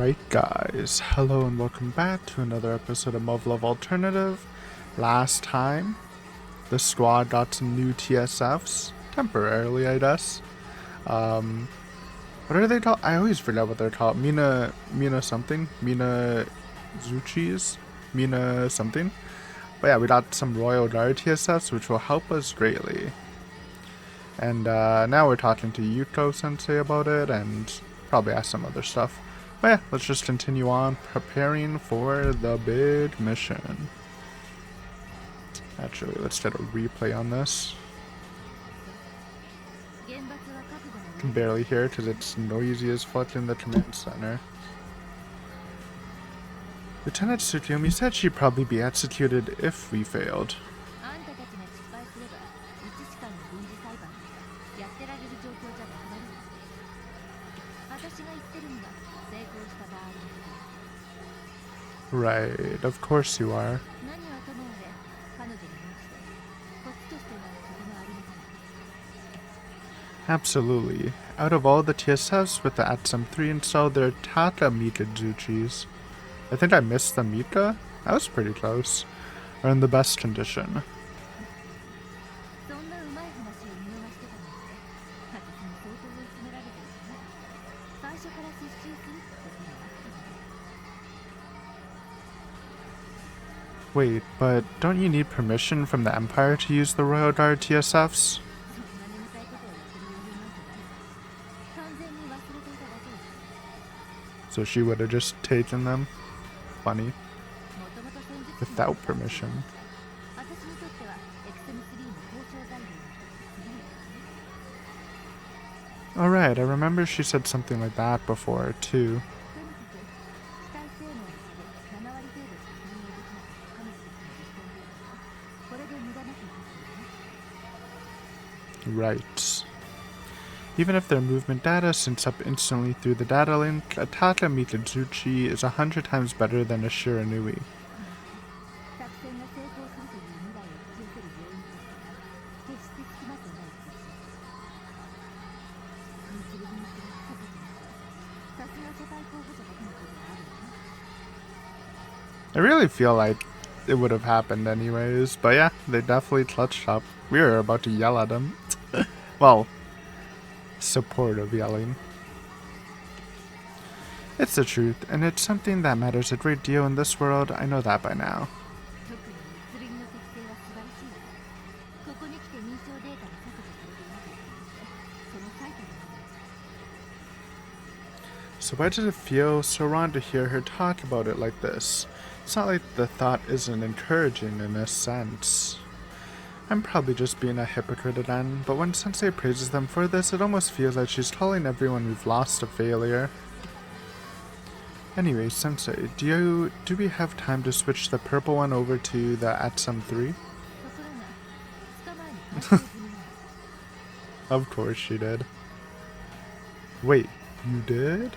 Alright guys, hello and welcome back to another episode of Muv-Luv Alternative. Last time, the squad got some new TSFs, temporarily I guess. What are they called? I always forget what they're called. Mina something? Mina Zuchis? Mina something? But yeah, we got some Royal Guard TSFs which will help us greatly. And now we're talking to Yuko Sensei about it and probably ask some other stuff. But yeah, let's just continue on preparing for the big mission. Actually, let's get a replay on this. I can barely hear because it's noisy as fuck in the command center. Lieutenant Tsukiomi said she'd probably be executed if we failed. Right, of course you are. Absolutely. Out of all the TSFs with the Atsum 3 installed, they're Taka Mika Zuchis. I think I missed the Mika? That was pretty close. Are in the best condition. Wait, but don't you need permission from the Empire to use the Royal Guard TSFs? So she would have just taken them? Funny. Without permission. Alright, I remember she said something like that before, too. Right. Even if their movement data syncs up instantly through the data link, a Taka Mikazuchi is 100 times better than a Shiranui. I really feel like it would have happened anyways, but yeah, they definitely clutched up. We were about to yell at them. Well, supportive yelling. It's the truth, and it's something that matters a great deal in this world. I know that by now. So why does it feel so wrong to hear her talk about it like this? It's not like the thought isn't encouraging in a sense. I'm probably just being a hypocrite again, but when Sensei praises them for this, it almost feels like she's telling everyone we've lost a failure. Anyway, Sensei, do we have time to switch the purple one over to the Atsum 3? Of course she did. Wait, you did?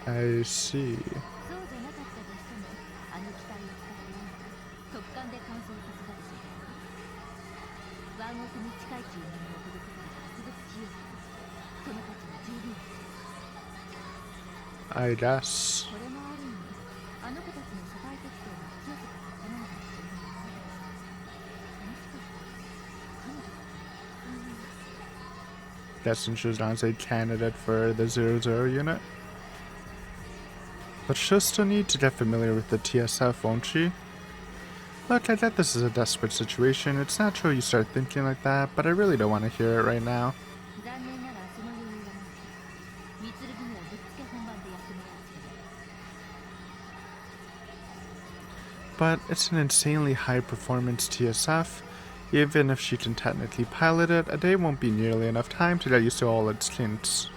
I see. I guess. Guessing she was not a candidate for the 00 unit. But she'll still need to get familiar with the TSF, won't she? Look, I get this is a desperate situation. It's natural you start thinking like that, but I really don't want to hear it right now. But it's an insanely high performance TSF. Even if she can technically pilot it, a day won't be nearly enough time to get used to all its kinks.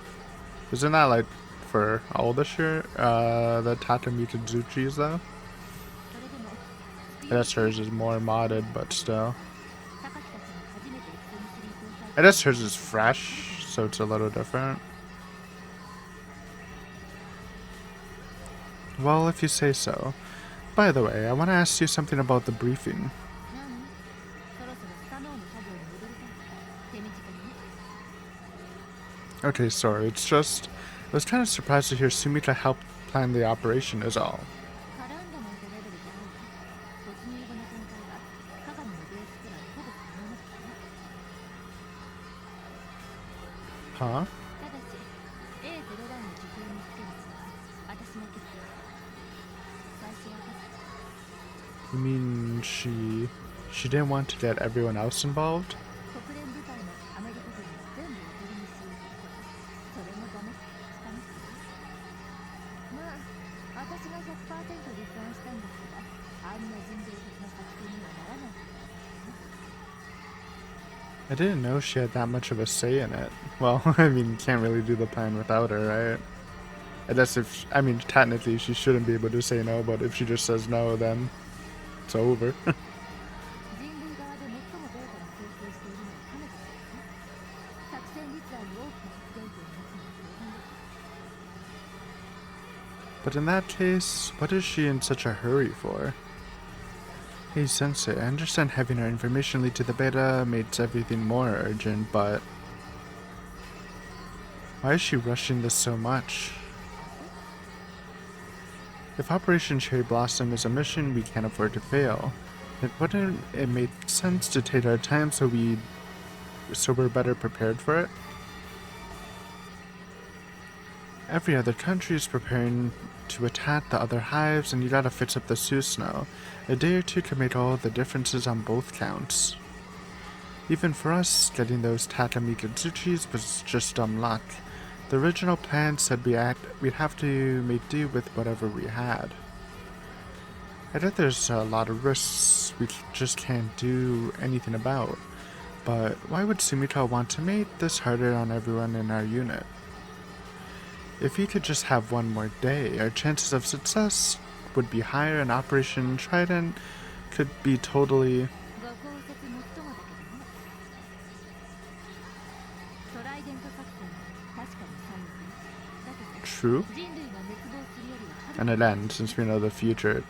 Isn't that like for all the Tatamika Zuchis though? I guess hers is more modded, but still. I guess hers is fresh, so it's a little different. Well, if you say so. By the way, I want to ask you something about the briefing. Okay, sorry, it's just... I was kind of surprised to hear Sumika help plan the operation is all. Huh? You mean she didn't want to get everyone else involved? I didn't know she had that much of a say in it. Well, I mean, you can't really do the plan without her, right? I guess if, I mean, technically she shouldn't be able to say no, but if she just says no, then it's over. But in that case, what is she in such a hurry for? Hey Sensei, I understand having our information lead to the beta makes everything more urgent, but why is she rushing this so much? If Operation Cherry Blossom is a mission we can't afford to fail, then wouldn't it make sense to take our time so we're better prepared for it? Every other country is preparing to attack the other hives, and you gotta fix up the suits now. A day or two can make all the differences on both counts. Even for us, getting those Takamika Tsuchis was just dumb luck. The original plan said we'd have to make do with whatever we had. I bet there's a lot of risks we just can't do anything about, but why would Sumika want to make this harder on everyone in our unit? If we could just have one more day, our chances of success would be higher and Operation Trident could be totally... true. And again, since we know the future,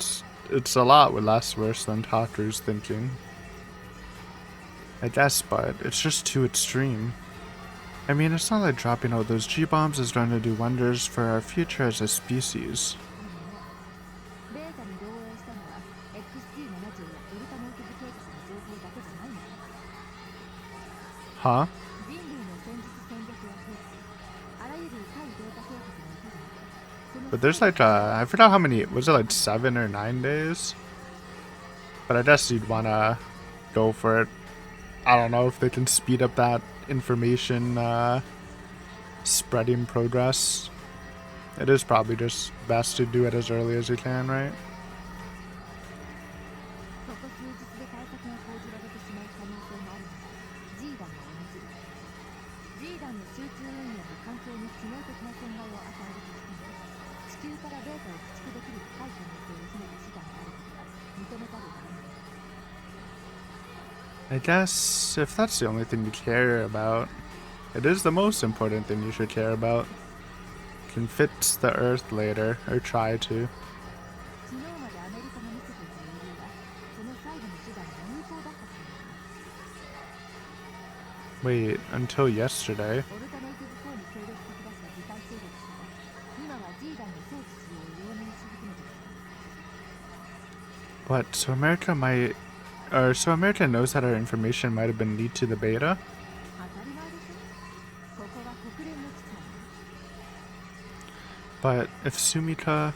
it's a lot less worse than Takaru's thinking. I guess, but it's just too extreme. I mean, it's not like dropping all those G-bombs is going to do wonders for our future as a species. Huh? But there's like, I forgot how many, was it like 7 or 9 days? But I guess you'd want to go for it. I don't know if they can speed up that information spreading progress. It is probably just best to do it as early as you can, right? I guess if that's the only thing you care about, it is the most important thing you should care about. Can fix the Earth later, or try to. Wait, until yesterday. What, so America might... so America knows that our information might have been leaked to the beta? But if Sumika...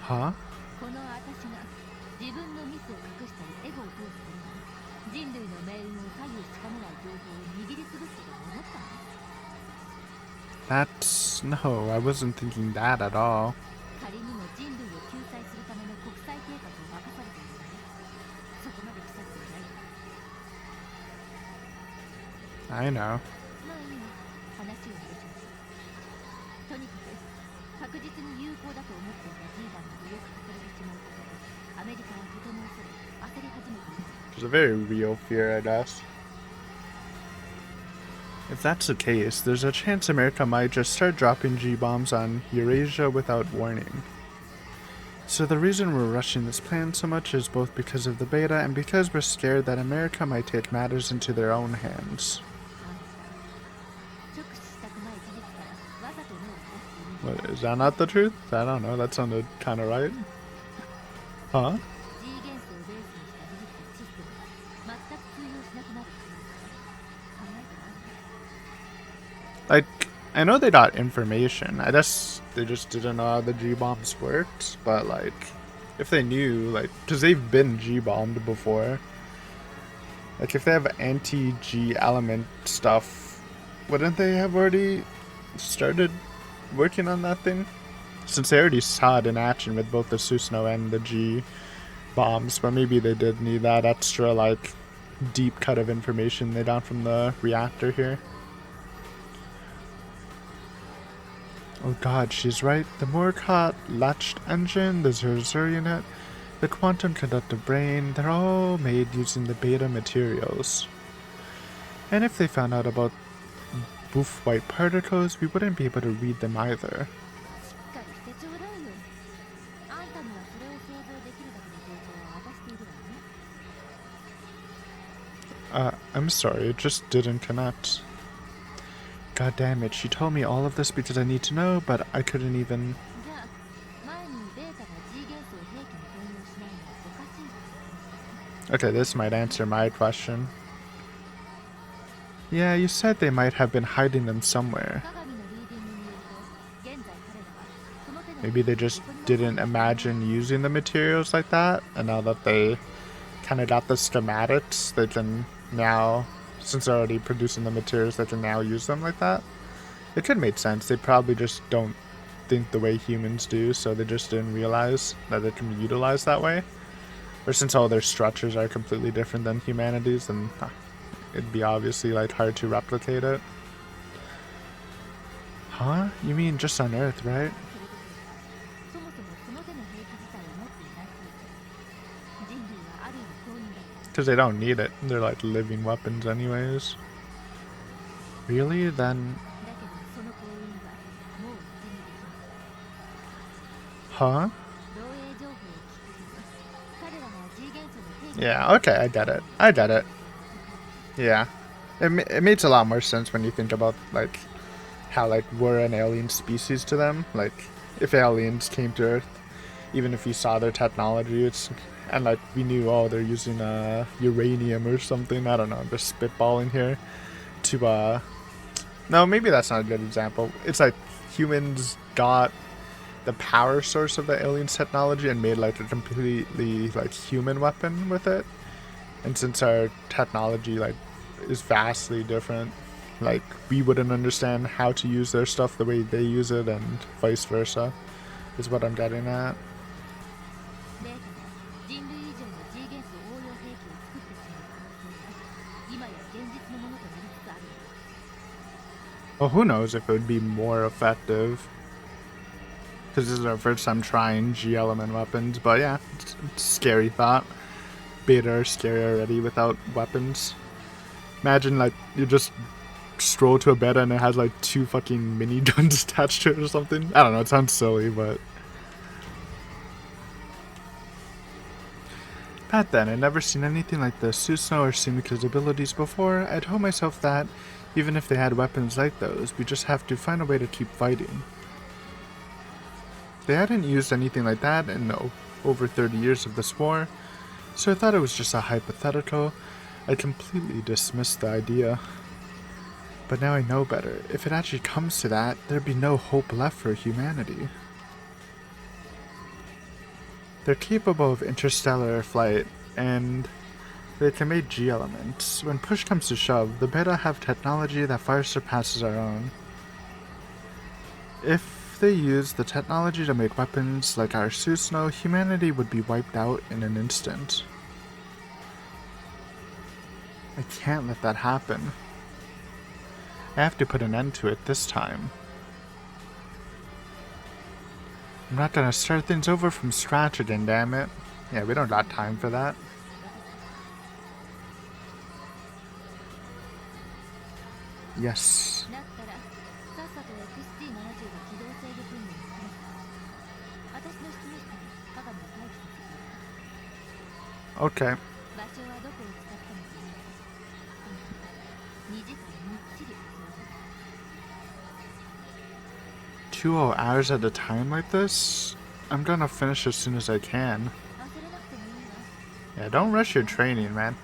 Huh? That's... no, I wasn't thinking that at all. I know. It's a very real fear, I guess. If that's the case, there's a chance America might just start dropping G-bombs on Eurasia without warning. So the reason we're rushing this plan so much is both because of the beta and because we're scared that America might take matters into their own hands. What, is that not the truth? I don't know, that sounded kinda right. Huh? Like, I know they got information. I guess they just didn't know how the G-bombs worked. But, like, if they knew, like, because they've been G-bombed before. Like, if they have anti-G element stuff, wouldn't they have already started working on that thing? Since they already saw it in action with both the Susanoo and the G-bombs. But maybe they did need that extra, like, deep cut of information they got from the reactor here. Oh god, she's right. The Moorcock latched engine, the Zurzur unit, the quantum conductive brain, they're all made using the beta materials. And if they found out about boof white particles, we wouldn't be able to read them either. I'm sorry, it just didn't connect. God damn it, she told me all of this because I need to know, but I couldn't even... Okay, this might answer my question. Yeah, you said they might have been hiding them somewhere. Maybe they just didn't imagine using the materials like that, and now that they kind of got the schematics, they can now... Since they're already producing the materials, they can now use them like that. It could make sense. They probably just don't think the way humans do, so they just didn't realize that it can be utilized that way. Or since all their structures are completely different than humanity's, then it'd be obviously like hard to replicate it. Huh? You mean just on Earth, right? Because they don't need it. They're like living weapons anyways. Really? Then... Huh? Yeah, okay, I get it. I get it. Yeah. It makes a lot more sense when you think about, like, how, like, we're an alien species to them. Like, if aliens came to Earth, even if you saw their technology, it's... And, like, we knew, oh, they're using, uranium or something. I don't know, I'm just spitballing here. To, No, maybe that's not a good example. It's like humans got the power source of the aliens' technology and made, like, a completely, like, human weapon with it. And since our technology, like, is vastly different, like, we wouldn't understand how to use their stuff the way they use it and vice versa, is what I'm getting at. Well, who knows if it would be more effective. Because this is our first time trying G-element weapons, but yeah, it's a scary thought. Beta are scary already without weapons. Imagine, like, you just stroll to a beta and it has, like, 2 fucking mini guns attached to it or something. I don't know, it sounds silly, but... Back then, I'd never seen anything like the Susanoo or Sumika's abilities before. I told myself that, even if they had weapons like those, we just have to find a way to keep fighting. They hadn't used anything like that in over 30 years of this war, so I thought it was just a hypothetical. I completely dismissed the idea. But now I know better. If it actually comes to that, there'd be no hope left for humanity. They're capable of interstellar flight, and they can make G-elements. When push comes to shove, the beta have technology that far surpasses our own. If they used the technology to make weapons like our Susanoo, humanity would be wiped out in an instant. I can't let that happen. I have to put an end to it this time. I'm not gonna start things over from scratch again, damn it. Yeah, we don't got time for that. Yes. Okay. 2 whole hours at a time like this? I'm gonna finish as soon as I can. Yeah, don't rush your training, man.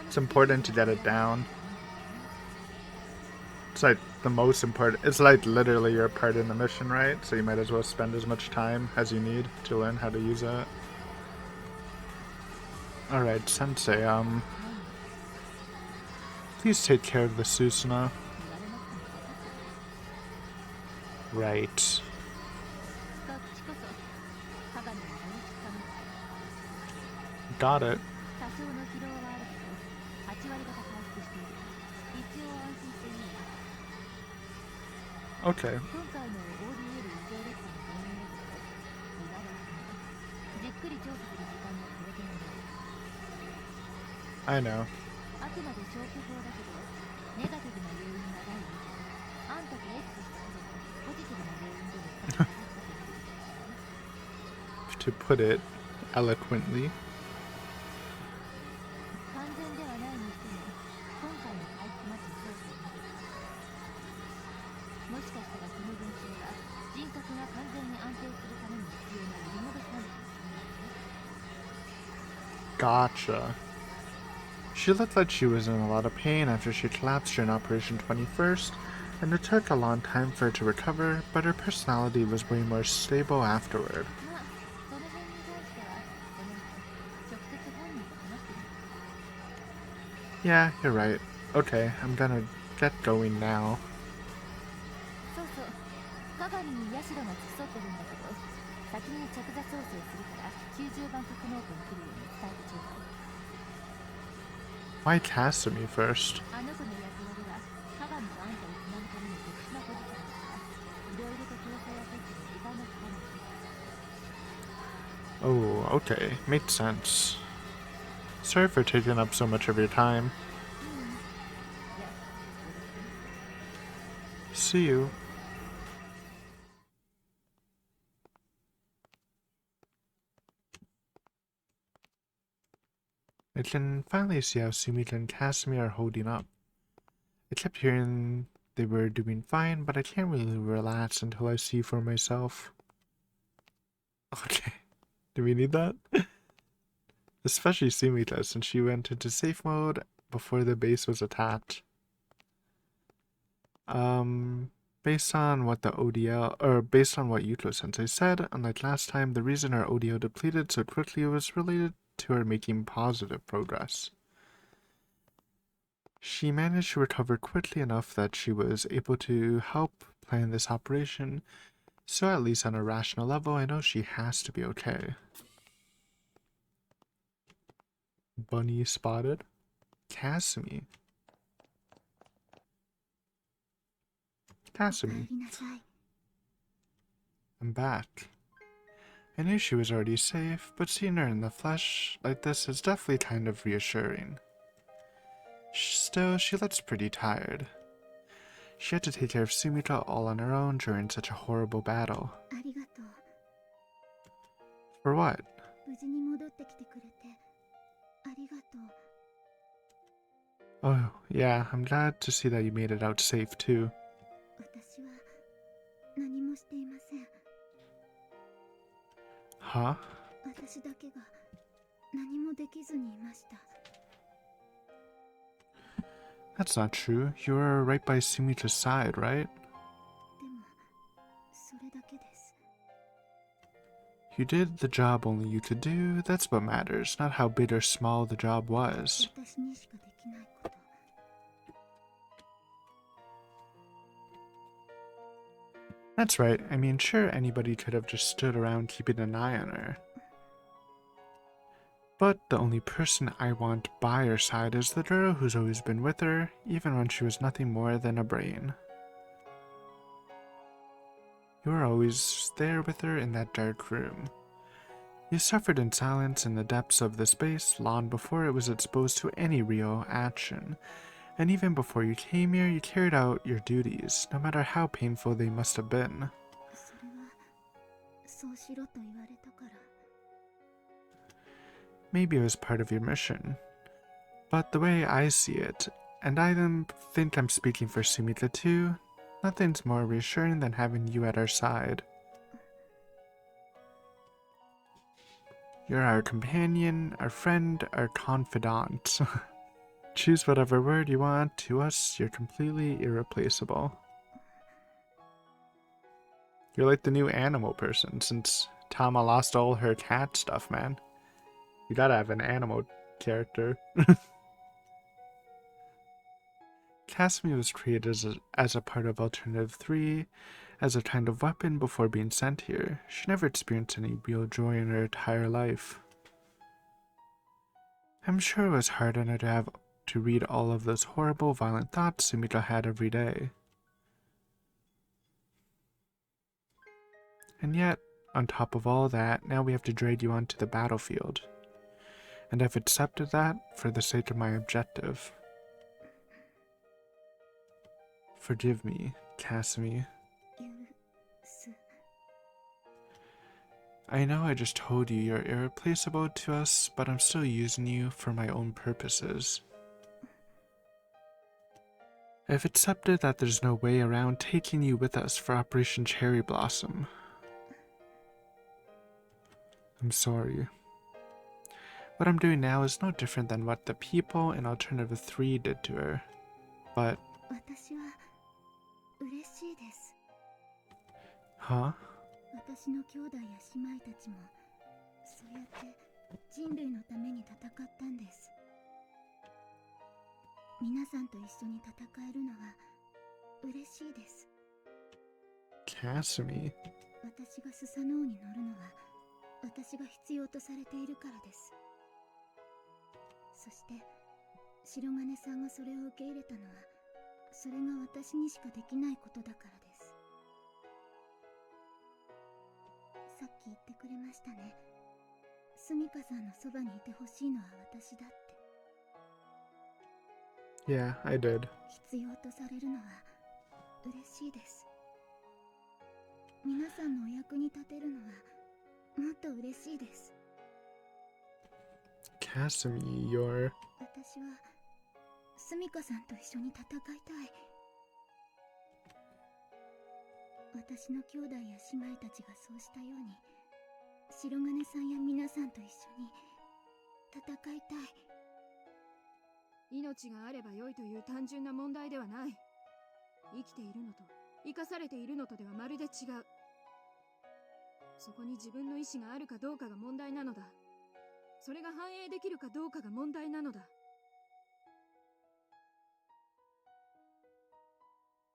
It's important to get it down. It's like the most important. It's like literally your part in the mission, right? So you might as well spend as much time as you need to learn how to use it. Alright, Sensei, please take care of the Susuna. Right. Got it. Okay. I know. To put it eloquently. Gotcha. She looked like she was in a lot of pain after she collapsed during Operation 21st, and it took a long time for her to recover, but her personality was way more stable afterward. Yeah, you're right. Okay, I'm gonna get going now. Why Kasumi first? Oh, okay. Makes sense. Sorry for taking up so much of your time. See you. I can finally see how Sumika and Kasumi are holding up. I kept hearing they were doing fine, but I can't really relax until I see for myself. Okay. Do we need that? Especially Sumika, since she went into safe mode before the base was attacked. Based on what the ODL, or based on what Yuto-sensei said, unlike last time, the reason our ODL depleted so quickly was related to her making positive progress. She managed to recover quickly enough that she was able to help plan this operation, so at least on a rational level, I know she has to be okay. Bunny spotted. Kasumi. Kasumi. I'm back. I knew she was already safe, but seeing her in the flesh like this is definitely kind of reassuring. Still, she looks pretty tired. She had to take care of Sumika all on her own during such a horrible battle. For what? Oh, yeah, I'm glad to see that you made it out safe too. Huh? That's not true. You were right by Sumika's side, right? You did the job only you could do. That's what matters, not how big or small the job was. That's right. I mean, sure, anybody could have just stood around keeping an eye on her. But the only person I want by her side is the girl who's always been with her, even when she was nothing more than a brain. You were always there with her in that dark room. You suffered in silence in the depths of the space long before it was exposed to any real action, And even before you came here, you carried out your duties, no matter how painful they must have been. Maybe it was part of your mission. But the way I see it, and I think I'm speaking for Sumika too, nothing's more reassuring than having you at our side. You're our companion, our friend, our confidant. Choose whatever word you want. To us, you're completely irreplaceable. You're like the new animal person since Tama lost all her cat stuff, man. You gotta have an animal character. Kasumi was created as a part of Alternative 3, as a kind of weapon before being sent here. She never experienced any real joy in her entire life. I'm sure it was hard on her to have to read all of those horrible, violent thoughts Sumika had every day. And yet, on top of all that, now we have to drag you onto the battlefield. And I've accepted that for the sake of my objective. Forgive me, Kasumi. I know I just told you you're irreplaceable to us, but I'm still using you for my own purposes. I've accepted that there's no way around taking you with us for Operation Cherry Blossom. I'm sorry. What I'm doing now is no different than what the people in Alternative 3 did to her. But... Huh? 私の兄弟や姉妹たちもそうやって人類のために戦ったんです。皆さんと一緒に戦えるのは嬉しいです。Kasumi. 私がスサノオに乗るのは私が必要とされているからです。そして白金さんがそれを受け入れたのはそれが私にしかできないことだからです。さっき言ってくれましたね。スミカさんのそばにいてほしいのは私だって。Yeah, I did. 必要とされるのは嬉しいです。皆さんのお役に立てるのはもっと嬉しいです。Kasumi, you're... 私はスミカさんと一緒に戦いたい。私の兄弟や姉妹たちがそうしたように白金さんや皆さんと一緒に戦いたい。命があれば良いという単純な問題ではない。生きているのと生かされているのとではまるで違う。そこに自分の意志があるかどうかが問題なのだ。それが反映できるかどうかが問題なのだ。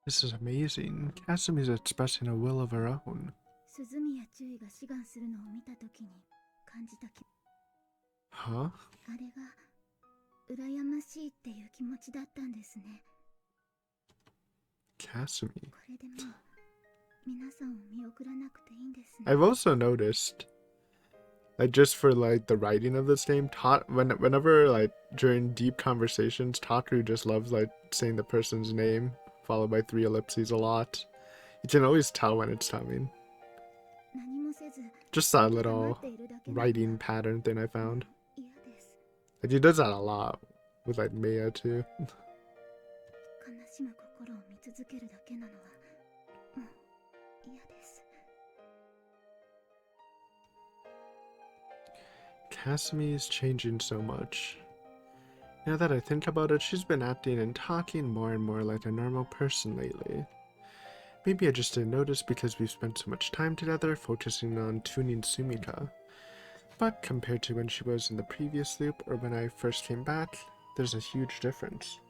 This is amazing. Kasumi's expressing a will of her own. 鈴宮注意が志願するのを見たときに感じたHuh? あれが羨ましいっていう気持ちだったんですね。 Kasumi. これでもう皆さんを見送らなくていいんですね。 I've also noticed, like, just for like the writing of this game, whenever like during deep conversations, Taku just loves like saying the person's name followed by 3 ellipses a lot. You can always tell when it's coming. 何もせず Just that 黙 little っているだけ writing pattern thing I found. 嫌です。 Like, he does that a lot with like Maya too. 悲しむ心を見続けるだけなのはもう嫌です。 Kasumi's changing so much. Now that I think about it, she's been acting and talking more and more like a normal person lately. Maybe I just didn't notice because we've spent so much time together focusing on tuning Sumika. But compared to when she was in the previous loop or when I first came back, there's a huge difference.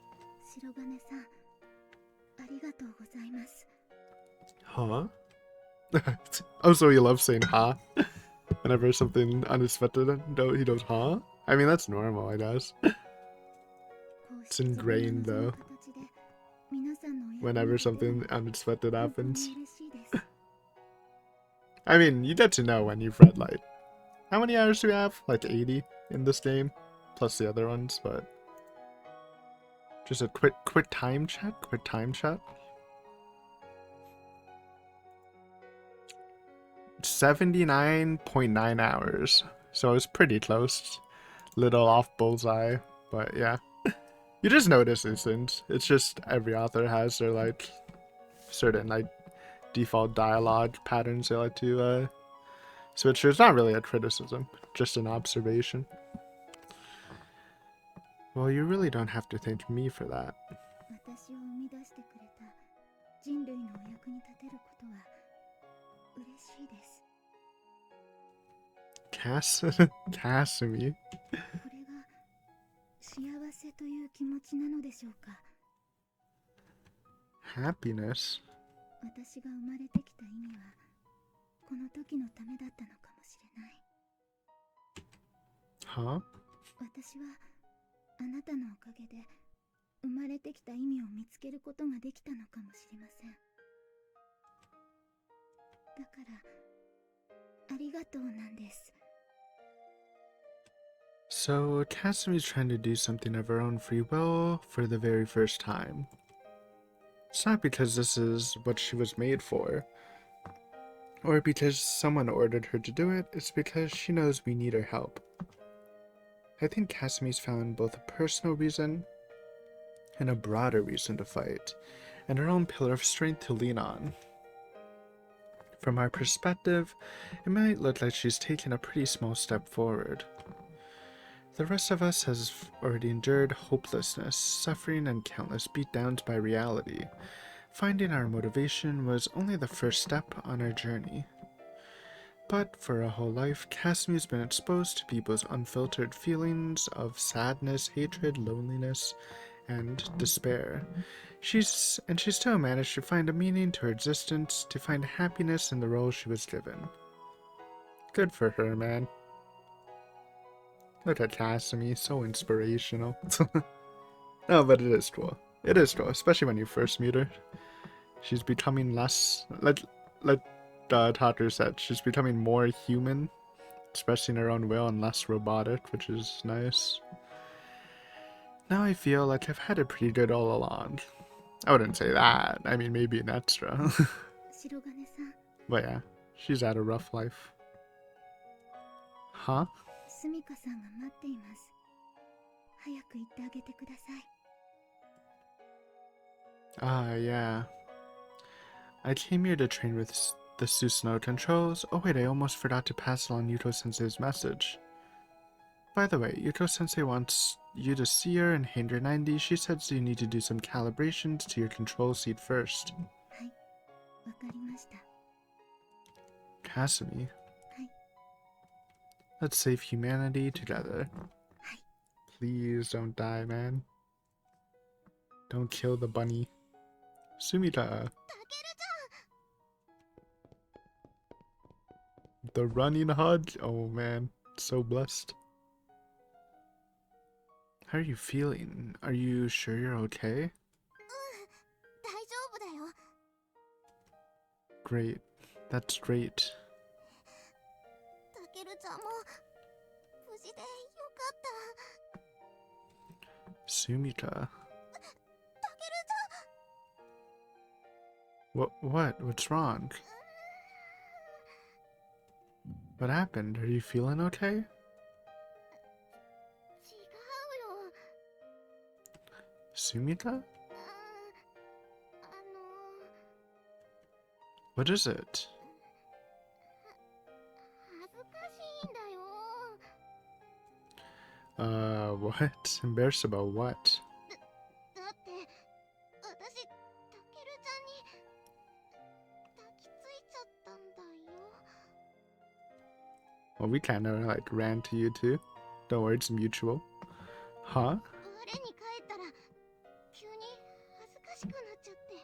白金さん、ありがとうございます。 Huh? Oh, so he loves saying huh? Whenever something unexpected, he goes huh? I mean, that's normal, I guess. It's ingrained, though. Whenever something unexpected happens. I mean, you get to know when you've read, like... How many hours do we have? Like 80 in this game? Plus the other ones, but... Just a quick time check. 79.9 hours. So it's pretty close. Little off bullseye, but yeah. You just notice these things. It's just every author has their like certain like default dialogue patterns they like to switch. It's not really a criticism, just an observation. Well, you really don't have to thank me for that. 私を生み出してくれた人類のお役に立てることは嬉しいです。Kasumi. これが幸せという気持ちなのでしょうか。 Happiness. 私が生まれてきた意味はこの時のためだったのかもしれない。 Huh? 私はあなたのおかげで生まれてきた意味を見つけることができたのかもしれません。だからありがとうなんです。 So Kasumi's trying to do something of her own free will for the very first time. It's not because this is what she was made for, or because someone ordered her to do it. It's because she knows we need her help. I think Kasumi's found both a personal reason and a broader reason to fight, and her own pillar of strength to lean on. From our perspective, it might look like she's taken a pretty small step forward. The rest of us has already endured hopelessness, suffering, and countless beatdowns by reality. Finding our motivation was only the first step on our journey. But for a whole life, Kasumi's been exposed to people's unfiltered feelings of sadness, hatred, loneliness, and despair. She still managed to find a meaning to her existence, to find happiness in the role she was given. Good for her, man. Look at Kasumi, so inspirational. No, but it is cool. It is cool, especially when you first meet her. She's becoming less, like Taku said, she's becoming more human, expressing her own will, and less robotic, which is nice. Now I feel like I've had it pretty good all along. I wouldn't say that. I mean, maybe an extra. 白金さん、 But yeah, she's had a rough life. Huh? スミカさんが待っています。早く行ってあげてください。 Yeah. I came here to train with the Susanoo controls. Oh wait, I almost forgot to pass along Yuto-sensei's message. By the way, Yuto-sensei wants you to see her and hand her 90. She says you need to do some calibrations to your control seat first. はい、わかりました。 Kasumi. はい。 Let's save humanity together. はい。 Please don't die, man. Don't kill the bunny. Sumika. The running hug? Oh man, so blessed. How are you feeling? Are you sure you're okay? 大丈夫だよ。 Great. That's great. タケルちゃんも無事でよかった。 Sumika. タケルちゃん。 What? What's wrong? What happened? Are you feeling okay? 違うよ。 Sumika? あの What is it? 恥ずかしいんだよ。 What? Embarrassed about what? だって私タケルちゃんに抱きついちゃったんだよ。 Well, we kind of like ran to you too. Don't worry, it's mutual. Huh? 我に帰ったら急に恥ずかしくなっちゃって。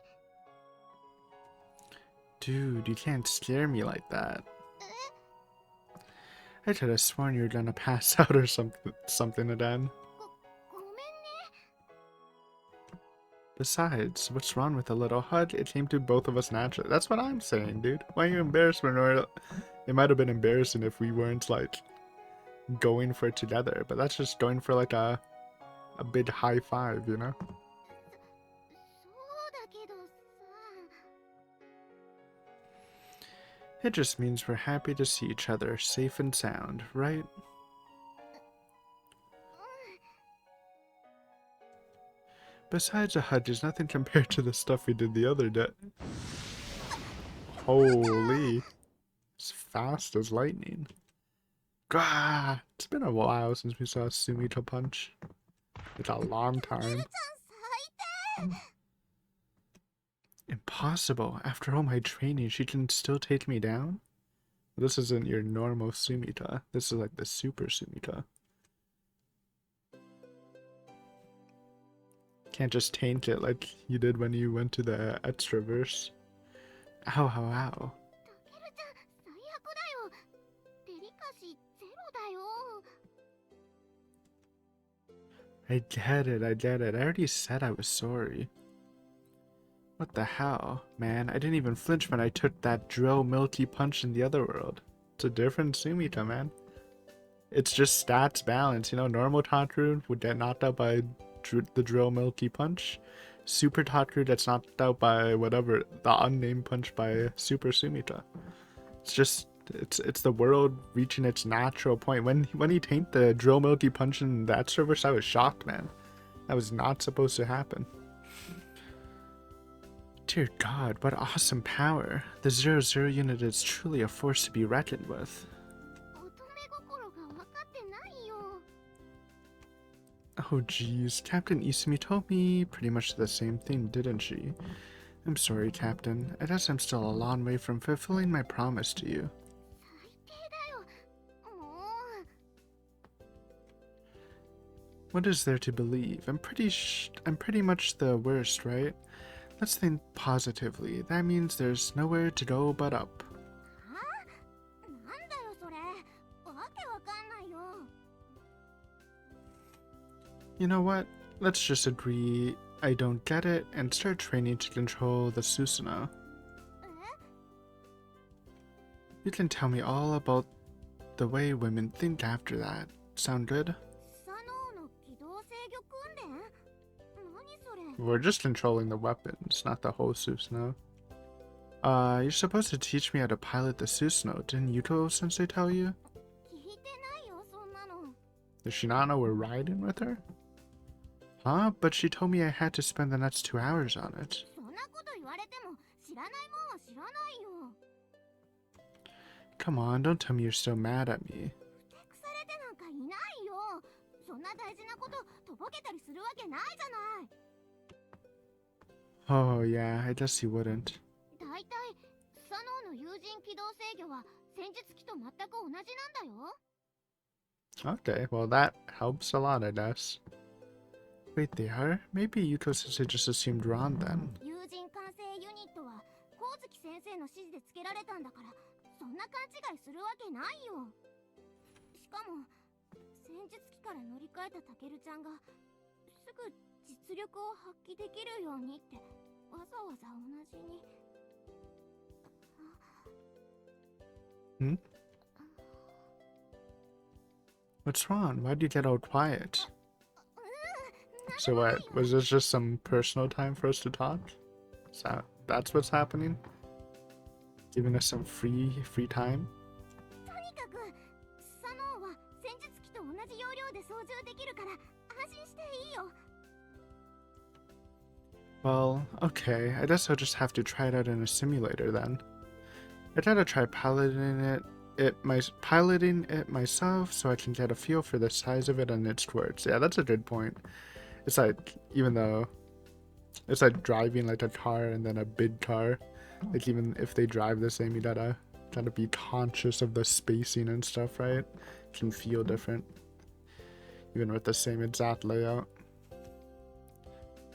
Dude, you can't scare me like that. I could have sworn you were gonna pass out or something again. ごめんね。 Besides, what's wrong with a little hug? It came to both of us naturally. That's what I'm saying, dude. Why are you embarrassed when we're... It might have been embarrassing if we weren't, like, going for it together. But that's just going for, like, a big high five, you know? It just means we're happy to see each other, safe and sound, right? Besides a hug, there's nothing compared to the stuff we did the other day. Holy. It's fast as lightning. Gah! It's been a while since we saw Sumika punch. It's a long time. Impossible. After all my training, she can still take me down? This isn't your normal Sumika. This is like the super Sumika. Can't just taint it like you did when you went to the extraverse. Ow, ow, ow. I get it, I get it. I already said I was sorry. What the hell, man? I didn't even flinch when I took that drill milky punch in the other world. It's a different Sumika, man. It's just stats balance, you know, normal Takeru would get knocked out by the drill milky punch. Super Takeru gets knocked out by whatever, the unnamed punch by Super Sumika. It's just, it's the world reaching its natural point. When he tanked the drill milky punch in that service, I was shocked, man. That was not supposed to happen. Dear God, what awesome power. The 00 unit is truly a force to be reckoned with. Oh geez, Captain Isumi told me pretty much the same thing, didn't she? I'm sorry, Captain. I guess I'm still a long way from fulfilling my promise to you. What is there to believe? I'm pretty much the worst, right? Let's think positively. That means there's nowhere to go but up. You know what? Let's just agree I don't get it and start training to control the Susanoo. You can tell me all about the way women think after that. Sound good? We're just controlling the weapons, not the whole Susanoo. You're supposed to teach me how to pilot the Susanoo. Didn't Yuto-sensei tell you? Does she not know we're riding with her? Huh? But she told me I had to spend the next 2 hours on it. Come on, don't tell me you're still mad at me. Oh yeah, I guess you wouldn't. Okay, well that helps a lot, I guess. Wait, they are? Maybe Yuto-sensei just assumed wrong then. Hmm? What's wrong? Why'd you get all quiet? So what, was this just some personal time for us to talk? So that's what's happening? Giving us some free time? Well, okay, I guess I'll just have to try it out in a simulator then. I gotta try piloting it myself so I can get a feel for the size of it and its quirks. Yeah, that's a good point. It's like, even though it's like driving like a car and then a big car, like even if they drive the same, you gotta be conscious of the spacing and stuff, right? It can feel different, even with the same exact layout.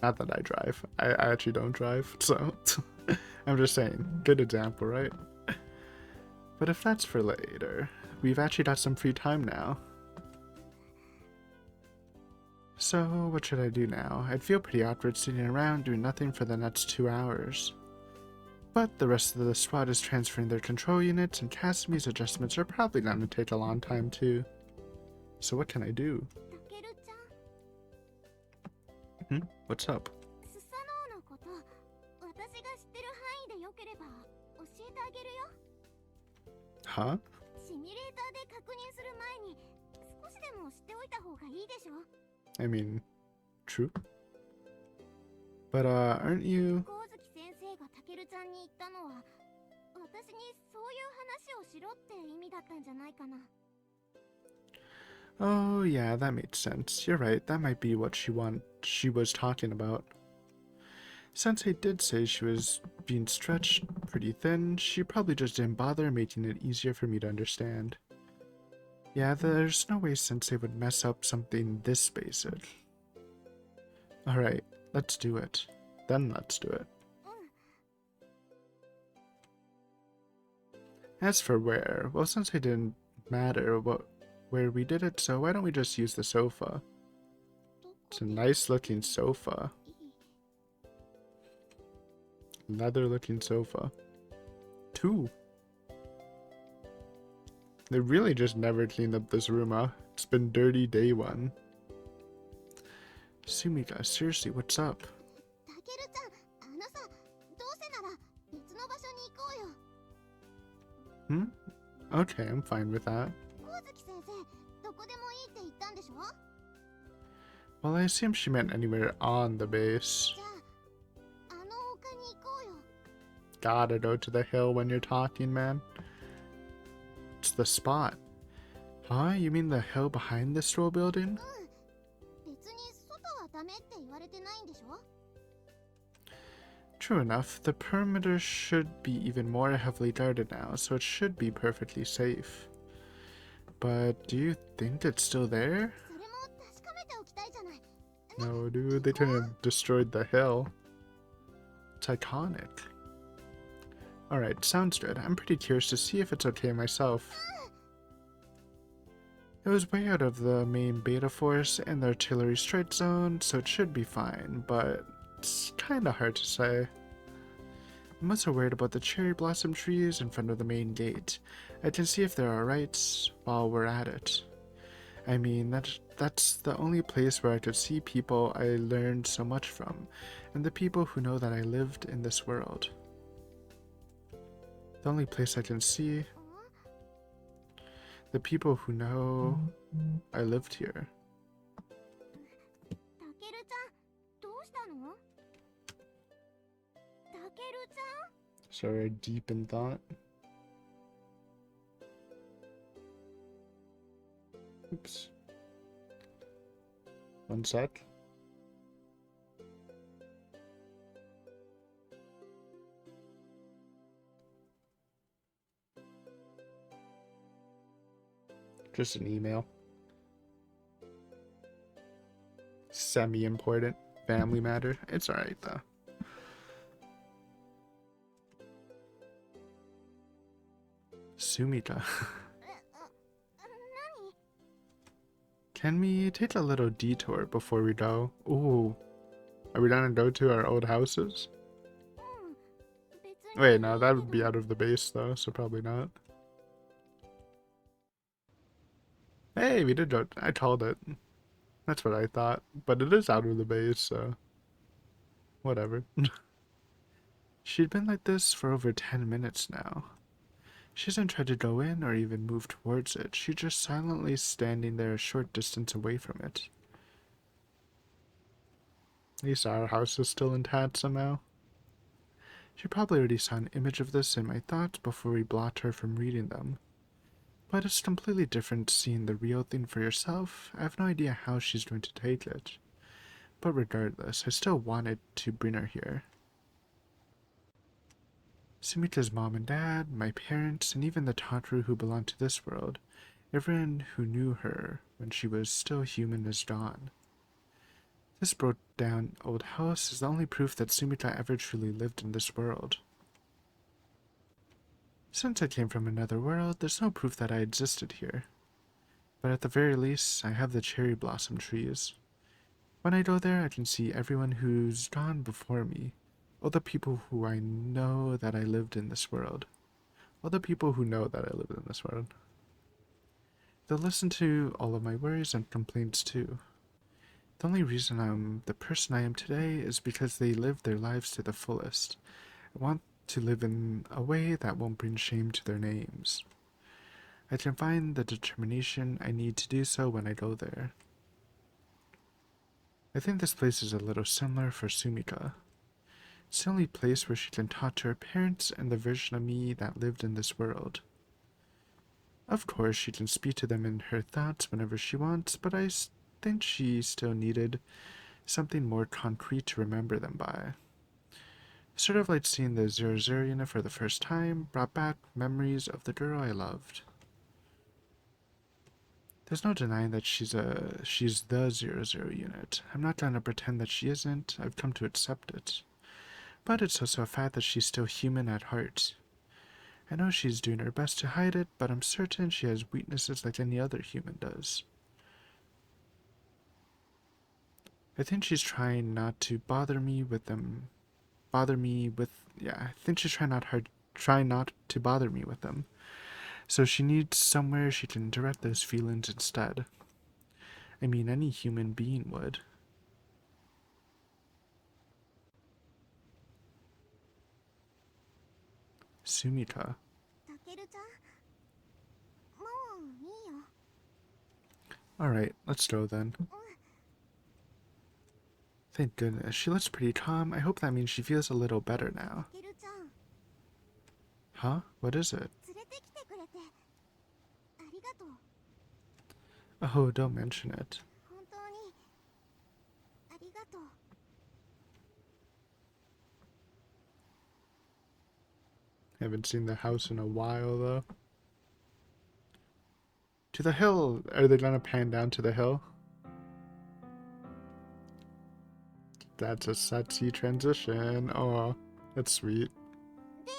Not that I drive. I actually don't drive, so I'm just saying, good example, right? But if that's for later, we've actually got some free time now. So, what should I do now? I'd feel pretty awkward sitting around doing nothing for the next 2 hours. But the rest of the squad is transferring their control units, and Kasumi's adjustments are probably going to take a long time too. So what can I do? What's up? Huh? シミュレーターで確認する前に少しでも知っておいた方がいいでしょ。 I mean, true. But, aren't you... 光月先生がタケルちゃんに言ったのは私にそういう話をしろって意味だったんじゃないかな。 Oh, yeah, that made sense. You're right, that might be what she was talking about. Sensei did say she was being stretched pretty thin. She probably just didn't bother making it easier for me to understand. Yeah, there's no way Sensei would mess up something this basic. Alright, let's do it. Then let's do it. As for where, well, Sensei didn't matter where we did it, so why don't we just use the sofa? It's a nice looking sofa. Leather looking sofa. 2. They really just never cleaned up this room, huh? It's been dirty day 1. Sumika, seriously, what's up? タケルちゃん、あのさ、どうせなら別の場所に行こうよ。 Hmm? Okay, I'm fine with that. 光月先生、どこでもいいって言ったんでしょ。 Well, I assume she meant anywhere on the base. じゃあ、あの丘に行こうよ。 Gotta go to the hill when you're talking, man. It's the spot. Huh? You mean the hill behind this row building? 別に外はダメって言われてないんでしょ。 True enough, the perimeter should be even more heavily guarded now, so it should be perfectly safe. But do you think it's still there? それも確かめておきたいじゃない。 No, dude, they couldn't have destroyed the hill. It's iconic. Alright, sounds good. I'm pretty curious to see if it's okay myself. It was way out of the main beta force and the artillery strike zone, so it should be fine, but it's kinda hard to say. I'm also worried about the cherry blossom trees in front of the main gate. I can see if they're alright while we're at it. I mean, that's the only place where I could see people I learned so much from, and the people who know that I lived in this world. The only place I can see the people who know I lived here. タケルちゃん、どうしたの？タケルちゃん？ Sorry, deep in thought. Oops. One sec. Just an email. Semi-important family matter. It's alright though. Sumika. 何？ Can we take a little detour before we go? Ooh. Are we gonna go to our old houses? 別に。 Wait, no, that would be out of the base though, so probably not. Hey, we did go. I called it. That's what I thought. But it is out of the base, so... whatever. She'd been like this for over 10 minutes now. She hasn't tried to go in or even move towards it. She's just silently standing there a short distance away from it. At least our house is still intact somehow. She probably already saw an image of this in my thoughts before we blocked her from reading them. But it's completely different seeing the real thing for yourself. I have no idea how she's going to take it. But regardless, I still wanted to bring her here. Sumika's mom and dad, my parents, and even the Tatru who belong to this world, everyone who knew her when she was still human is gone. This broke down old house is the only proof that Sumika ever truly lived in this world. Since I came from another world, there's no proof that I existed here. But at the very least, I have the cherry blossom trees. When I go there, I can see everyone who's gone before me. All the people who I know that I lived in this world. All the people who know that I lived in this world. They'll listen to all of my worries and complaints too. The only reason I'm the person I am today is because they lived their lives to the fullest. I want to live in a way that won't bring shame to their names. I can find the determination I need to do so when I go there. I think this place is a little similar for Sumika. It's the only place where she can talk to her parents and the version of me that lived in this world. Of course, she can speak to them in her thoughts whenever she wants, but I think she still needed something more concrete to remember them by. Sort of like seeing the 00 unit for the first time brought back memories of the girl I loved. There's no denying that she's the 00 unit. I'm not gonna pretend that she isn't. I've come to accept it. But it's also a fact that she's still human at heart. I know she's doing her best to hide it, but I'm certain she has weaknesses like any other human does. I think she's trying not to bother me with them. I think she's trying not to bother me with them. So she needs somewhere she can direct those feelings instead. I mean, any human being would. Sumika. タケルちゃん、もういいよ。 Alright, let's go then. Thank goodness. She looks pretty calm. I hope that means she feels a little better now. タケルちゃん、 Huh? What is it? 連れてきてくれてありがとう。 Oh, don't mention it. 本当にありがとう。 Haven't seen the house in a while, though. To the hill! Are they gonna pan down to the hill? That's a sexy transition. Oh, that's sweet. で、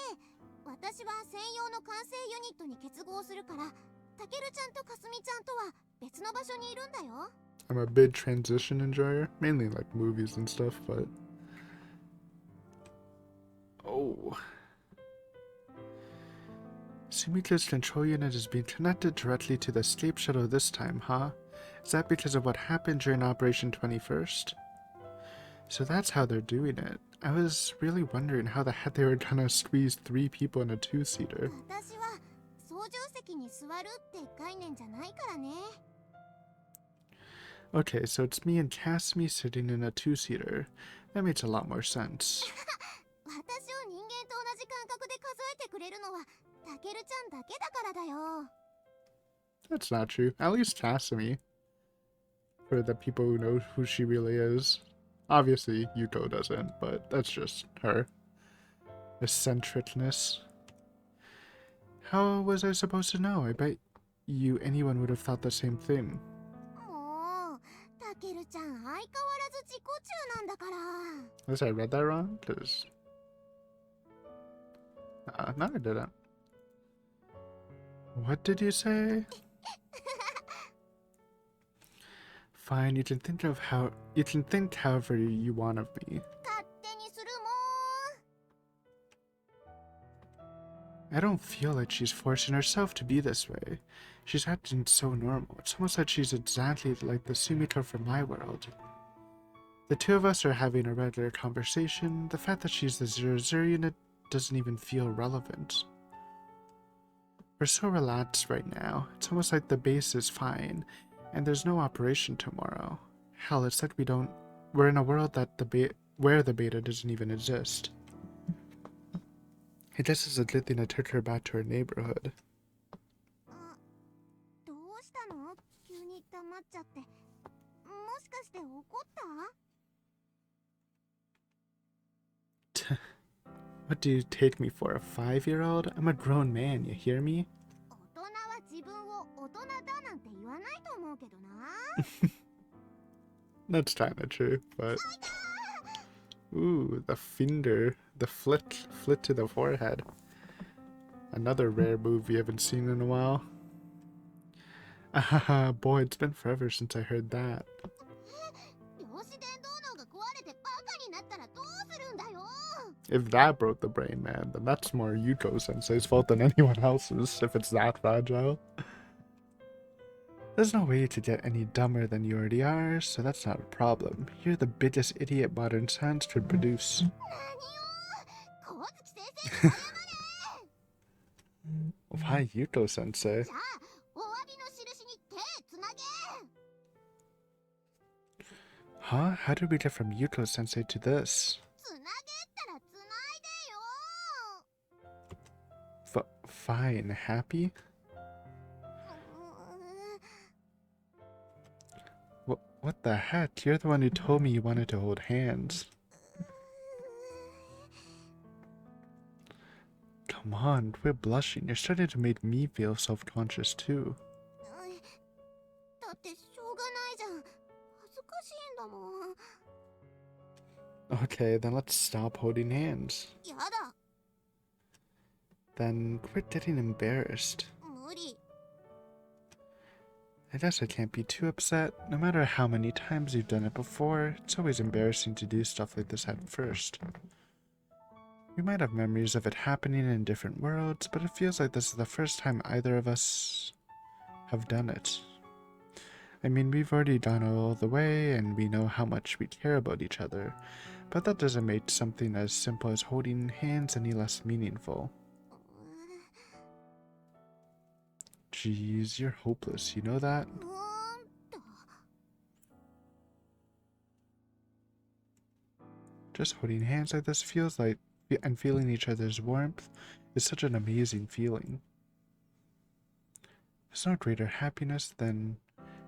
私は専用の管制ユニットに結合するから、タケルちゃんとかすみちゃんとは別の場所にいるんだよ。 I'm a big transition enjoyer, mainly like movies and stuff, but... Oh. Sumika's control unit is being connected directly to the escape shuttle this time, huh? Is that because of what happened during Operation 21st? So that's how they're doing it. I was really wondering how the heck they were gonna squeeze 3 people in a 2-seater. 私は操縦席に座るって概念じゃないからね。 Okay, so it's me and Kasumi sitting in a 2-seater. That makes a lot more sense. 私を人間と同じ感覚で数えてくれるのはタケルちゃんだけだからだよ。 That's not true. At least Kasumi. For the people who know who she really is. Obviously, Yuko doesn't, but that's just her. Eccentricness. How was I supposed to know? I bet anyone would have thought the same thing. もう、タケルちゃん相変わらず自己中なんだから。 Unless I read that wrong? Because... no, I didn't. What did you say? Fine, you can think however you want of me. 勝手にするもん。 I don't feel like she's forcing herself to be this way. She's acting so normal. It's almost like she's exactly like the Sumika from my world. The two of us are having a regular conversation. The fact that she's the 00 unit doesn't even feel relevant. We're so relaxed right now. It's almost like the base is fine, and there's no operation tomorrow. Hell, it's like we're in a world that where the beta doesn't even exist. I guess it's a good thing I took her back to her neighborhood. あ、どうしたの？急に黙っちゃって。もしかして怒った？ What do you take me for, a 5-year-old? I'm a grown man, you hear me? 大人は自分を大人だなんて言わないと思うけどな。 That's kinda true, but... Ooh, the finger. The flit to the forehead. Another rare move we haven't seen in a while. Ah, boy, it's been forever since I heard that. 量子電動脳が壊れてバカになったらどうするんだよ。 If that broke the brain, man, then that's more Yuko-sensei's fault than anyone else's, if it's that fragile. There's no way to get any dumber than you already are, so that's not a problem. You're the biggest idiot modern science could produce. 何よ。光月先生に謝れ。 Why Yuko-sensei? じゃあ Huh? How did we get from Yuko-sensei to this? つなげったらつないFine. Happy? でよ。What the heck? You're the one who told me you wanted to hold hands. Come on, quit blushing. You're starting to make me feel self-conscious too. だってしょうがないじゃん。恥ずかしいんだもん。Okay, then let's stop holding hands. やだ。 Then quit getting embarrassed. 無理。 I guess I can't be too upset. No matter how many times you've done it before, it's always embarrassing to do stuff like this at first. We might have memories of it happening in different worlds, but it feels like this is the first time either of us have done it. I mean, we've already gone all the way, and we know how much we care about each other, but that doesn't make something as simple as holding hands any less meaningful. Jeez, you're hopeless, you know that? Just holding hands like this feels like, and feeling each other's warmth is such an amazing feeling. There's no greater happiness than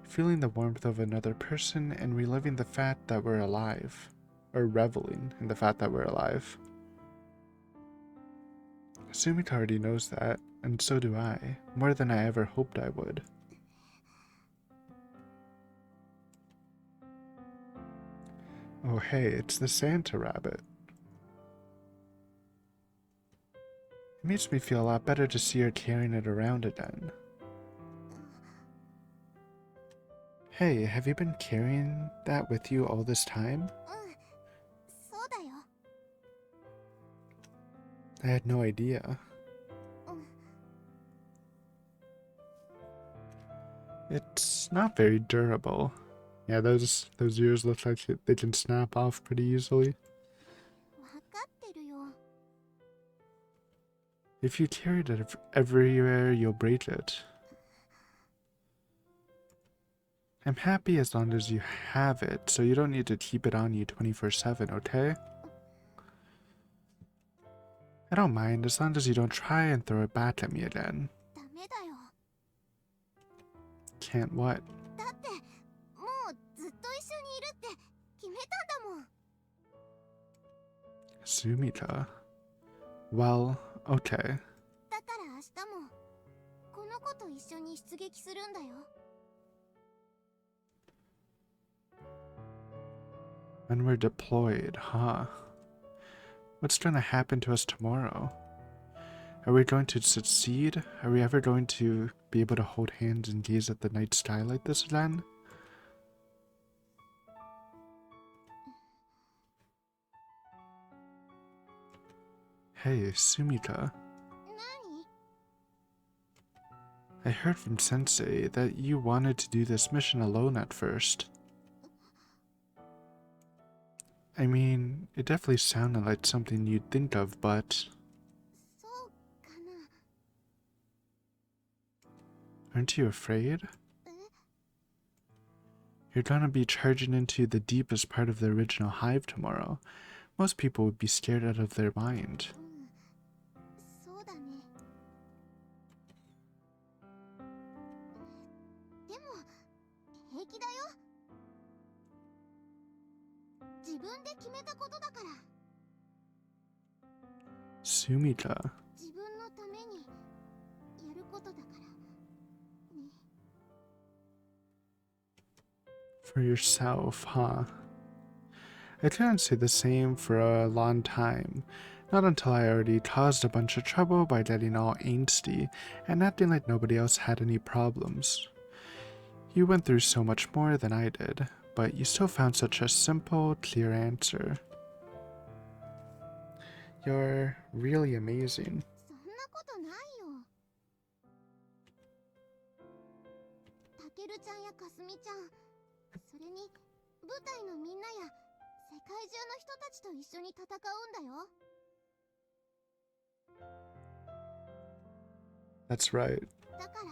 feeling the warmth of another person and reliving the fact that we're alive, or reveling in the fact that we're alive. Sumika already knows that, and so do I, more than I ever hoped I would. Oh hey, it's the Santa rabbit. It makes me feel a lot better to see her carrying it around again. Hey, have you been carrying that with you all this time? そうだよ。 I had no idea. It's not very durable. Yeah, those ears look like they can snap off pretty easily. わかってるよ。 If you carry it everywhere, you'll break it. I'm happy as long as you have it, so you don't need to keep it on you 24/7, okay? I don't mind as long as you don't try and throw it back at me again. ダメだよ。 Can't what? だってもうずっと一緒にいるって決めたんだもん。 Sumika. Well, okay. だから明日もこの子と一緒に出撃するんだよ。 When we're deployed, huh? What's going to happen to us tomorrow? Are we going to succeed? Are we ever going to be able to hold hands and gaze at the night sky like this again? Hey, Sumika. 何？ I heard from Sensei that you wanted to do this mission alone at first. I mean, it definitely sounded like something you'd think of, but そうかな。 aren't you afraid? え？ You're gonna be charging into the deepest part of the original hive tomorrow. Most people would be scared out of their mind. そうだね。でも平気だよ。自分で決めたことだから。 Sumika. 自分のためにやることだからね。 For yourself, huh? I couldn't say the same for a long time. Not until I already caused a bunch of trouble by getting all angsty and acting like nobody else had any problems. You went through so much more than I did, but you still found such a simple, clear answer. You're really amazing. そんなことないよ。たけるちゃんやかすみちゃん、それに舞台のみんなや世界中の人たちと一緒に戦うんだよ。 That's right. だから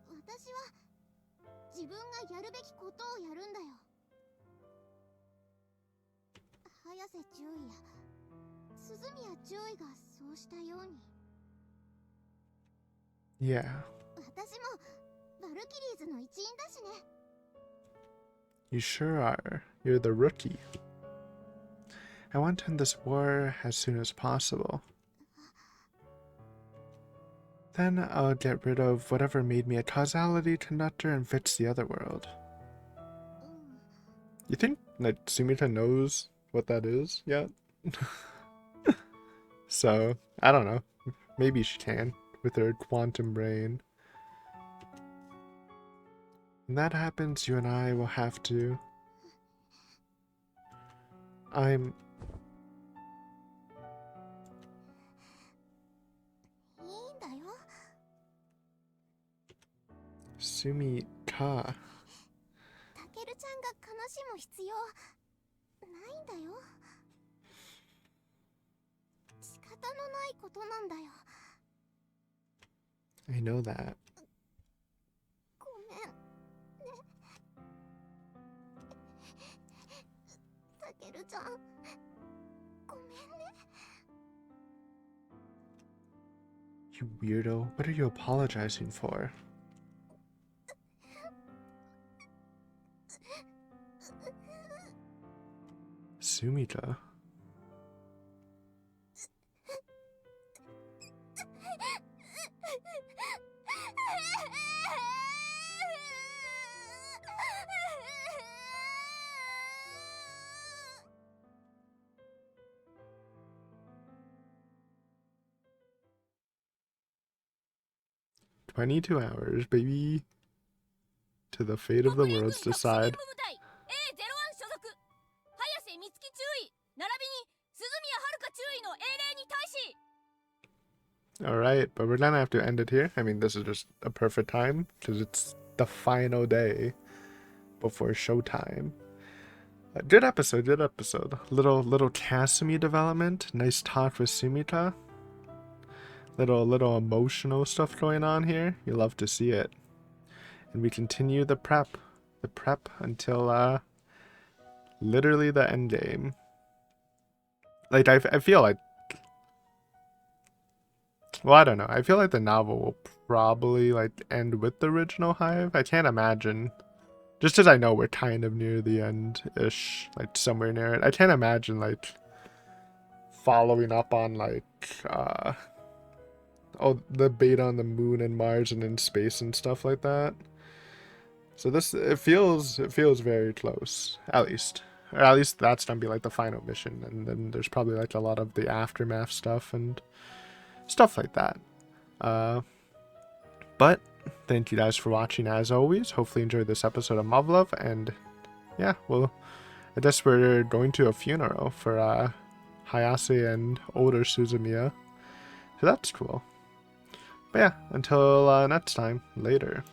私は自分がやるべきことをやるんだよ。瀬獣医や鈴宮獣医がそうしたように。 Yeah. 私もバルキリーズの一員だしね。 You sure are. You're the rookie. I want to end this war as soon as possible. Then I'll get rid of whatever made me a causality conductor and fix the other world. You think that Sumika knows what that is yet? So, I don't know. Maybe she can, with her quantum brain. When that happens, you and I will have to... I'm... いいんだよ。 Sumika. タケルちゃんが悲しむ必要ないんだよ。仕方のないことなんだよ。 I know that. ごめんね。タケルちゃん、ごめんね。 You weirdo. What are you apologizing for? Sumika. "22 hours, baby. To the fate of the worlds decide." Alright, but we're gonna have to end it here. I mean, this is just a perfect time, because it's the final day before showtime. Good episode, good episode. Little Kasumi development. Nice talk with Sumika. Little emotional stuff going on here. You love to see it. And we continue the prep. The prep until, literally the end game. Like, I feel like... Well, I don't know. I feel like the novel will probably, like, end with the original Hive. I can't imagine... Just as I know we're kind of near the end-ish, like, somewhere near it. I can't imagine, like, following up on, like, oh, the beta on the moon and Mars and in space and stuff like that. So this, it feels very close, at least. Or at least that's gonna be, like, the final mission. And then there's probably, like, a lot of the aftermath stuff and stuff like that. But thank you guys for watching as always. Hopefully you enjoyed this episode of Muv-Luv, and yeah, well, I guess we're going to a funeral for Hayase and older Suzumiya. So that's cool. But yeah, until next time, later.